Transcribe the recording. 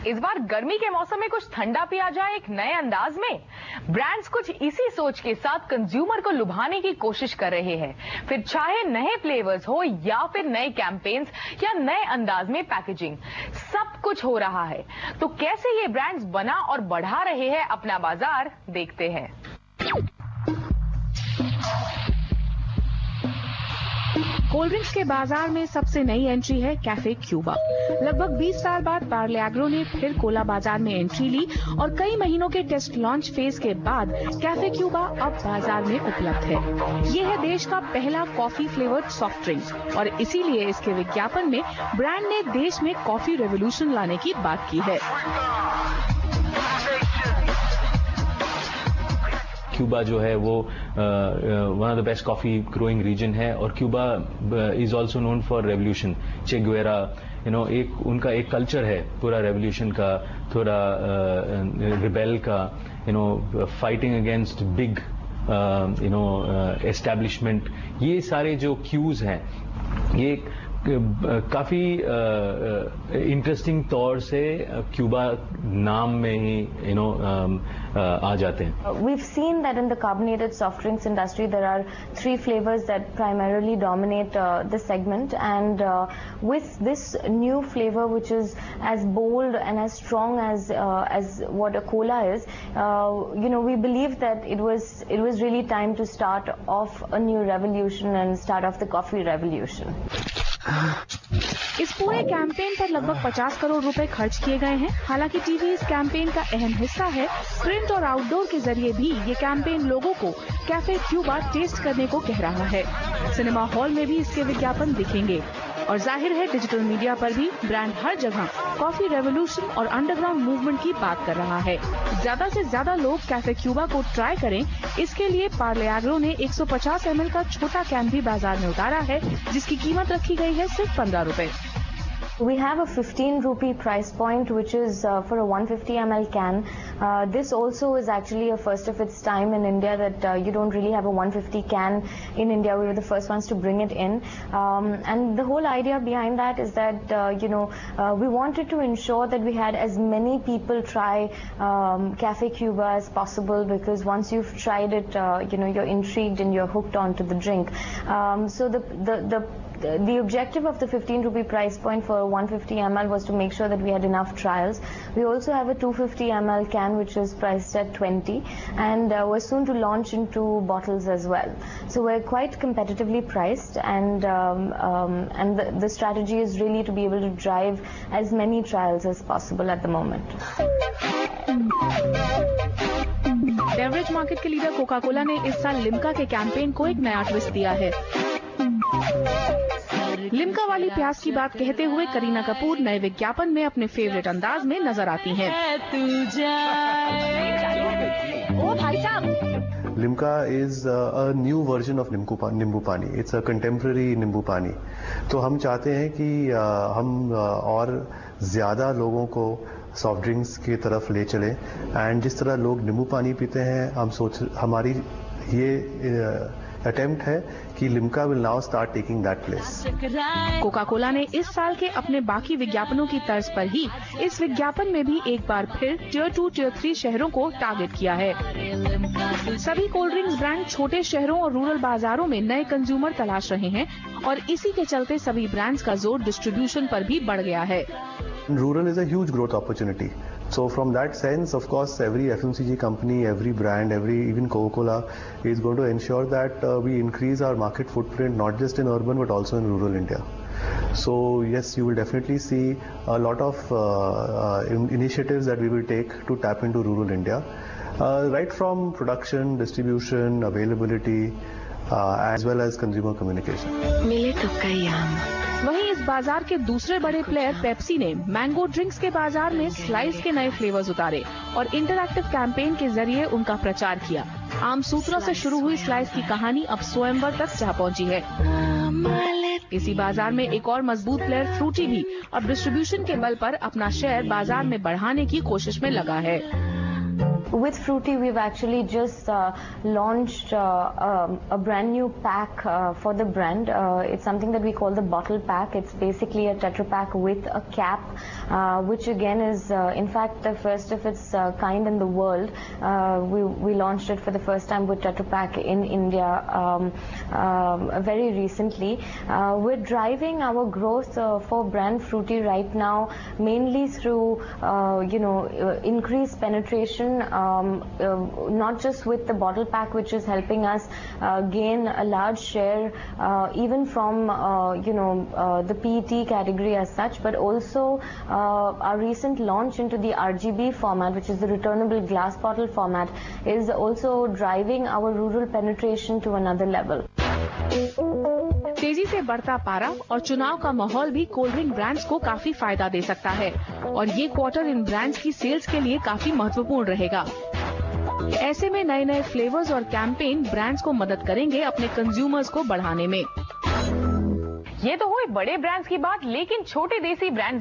इस बार गर्मी के मौसम में कुछ ठंडा पिया जाए एक नए अंदाज में। ब्रांड्स कुछ इसी सोच के साथ कंज्यूमर को लुभाने की कोशिश कर रहे हैं। फिर चाहे नए फ्लेवर्स हो या फिर नए कैंपेन्स या नए अंदाज में पैकेजिंग, सब कुछ हो रहा है। तो कैसे ये ब्रांड्स बना और बढ़ा रहे हैं अपना बाजार, देखते हैं। कोल्ड ड्रिंक्स के बाजार में सबसे नई एंट्री है कैफे क्यूबा। लगभग 20 साल बाद पार्ले एग्रो ने फिर कोला बाजार में एंट्री ली और कई महीनों के टेस्ट लॉन्च फेज के बाद कैफे क्यूबा अब बाजार में उपलब्ध है। ये है देश का पहला कॉफी फ्लेवर्ड सॉफ्ट ड्रिंक और इसीलिए इसके विज्ञापन में ब्रांड ने देश में कॉफी रेवोल्यूशन लाने की बात की है। क्यूबा जो है वो one of the best coffee growing region है और Cuba is also known for revolution. Che Guevara एक उनका एक कल्चर है पूरा रेवोल्यूशन का, थोड़ा रिबेल का, फाइटिंग अगेंस्ट बिग एस्टैब्लिशमेंट। ये सारे जो क्यूज हैं ये काफी इंटरेस्टिंग तौर से क्यूबा नाम में ही आ जाते हैं। We've seen that in the carbonated soft drinks industry there are 3 flavors that primarily dominate the segment, and with this new flavor which is as bold and as strong as what a cola is, we believe that it was really time to start off a new revolution and start off the coffee revolution. इस पूरे campaign पर लगभग 50 करोड़ रुपए खर्च किए गए हैं। हालांकि टीवी इस कैंपेन का अहम हिस्सा है। प्रिंट और आउटडोर के जरिए भी ये कैंपेन लोगों को कैफे क्यूबा टेस्ट करने को कह रहा है। सिनेमा हॉल में भी इसके विज्ञापन दिखेंगे और जाहिर है डिजिटल मीडिया पर भी ब्रांड हर जगह कॉफी रेवोल्यूशन और अंडरग्राउंड मूवमेंट की बात कर रहा है। ज्यादा से ज्यादा लोग कैफे क्यूबा को ट्राई करें, इसके लिए पार्ले एग्रो ने 150 ml का छोटा कैन भी बाजार में उतारा है, जिसकी कीमत रखी गई है सिर्फ 15 रुपए। We have a 15 rupee price point, which is for a 150 ml can. This also is actually a first of its time in India, that you don't really have a 150 can in India. We were the first ones to bring it in, and the whole idea behind that is that we wanted to ensure that we had as many people try Cafe Cuba as possible, because once you've tried it, you're intrigued and you're hooked onto the drink. So the objective of the 15 rupee price point for 150 ml was to make sure that we had enough trials. We also have a 250 ml can which is priced at 20, and we're soon to launch into bottles as well. So we're quite competitively priced, and the strategy is really to be able to drive as many trials as possible at the moment. Beverage market के leader Coca Cola ने इस साल Limca के campaign को एक नया twist दिया है। लिम्का वाली प्यास की बात कहते हुए करीना कपूर नए विज्ञापन में अपने फेवरेट अंदाज में नजर आती हैं। ओ भाई साहब, Limca is a new version of नींबू पानी. It's a contemporary नींबू पानी. तो हम चाहते हैं कि हम और ज़्यादा लोगों को सॉफ्ट ड्रिंक्स की तरफ ले चलें, एंड जिस तरह लोग नींबू पानी पीते हैं, हमारी ये अटेम्प्ट है कि Limca will now start taking that place. Coca Cola ने इस साल के अपने बाकी विज्ञापनों की तर्ज पर ही इस विज्ञापन में भी एक बार फिर टियर 2, टियर 3 शहरों को टारगेट किया है। सभी कोल्ड ड्रिंक्स ब्रांड छोटे शहरों और रूरल बाजारों में नए कंज्यूमर तलाश रहे हैं और इसी के चलते सभी ब्रांड्स का जोर डिस्ट्रीब्यूशन पर भी बढ़ गया है। Rural is a huge growth opportunity. So from that sense, of course, every FMCG company, every brand, even Coca-Cola is going to ensure that we increase our market footprint, not just in urban but also in rural India. So yes, you will definitely see a lot of initiatives that we will take to tap into rural India, right from production, distribution, availability, as well as consumer communication. मिले तो कई आम। वहीं इस बाजार के दूसरे बड़े प्लेयर पेप्सी ने मैंगो ड्रिंक्स के बाजार में स्लाइस के नए फ्लेवर्स उतारे और इंटरैक्टिव कैंपेन के जरिए उनका प्रचार किया। आम सूत्रों से शुरू हुई स्लाइस की कहानी अब स्वयंवर तक जा पहुंची है। इसी बाजार में एक और मजबूत प्लेयर फ्रूटी भी अब डिस्ट्रीब्यूशन के बल पर अपना शेयर बाजार में बढ़ाने की कोशिश में लगा है। With Fruity, we've actually just launched a brand new pack for the brand. It's something that we call the bottle pack. It's basically a Tetra Pak with a cap, which again is in fact the first of its kind in the world. We launched it for the first time with Tetra Pak in India very recently. We're driving our growth for brand Fruity right now mainly through increased penetration, not just with the bottle pack, which is helping us gain a large share even from the PET category as such, but also our recent launch into the RGB format, which is the returnable glass bottle format, is also driving our rural penetration to another level. तेजी से बढ़ता पारा और चुनाव का माहौल भी cold drink brands को काफी फायदा दे सकता है और ये क्वार्टर इन ब्रांड्स की सेल्स के लिए काफी महत्वपूर्ण रहेगा। ऐसे में नए नए फ्लेवर्स और कैंपेन ब्रांड्स को मदद करेंगे अपने कंज्यूमर्स को बढ़ाने में। ये तो हुई बड़े ब्रांड्स की बात, लेकिन छोटे देसी ब्रांड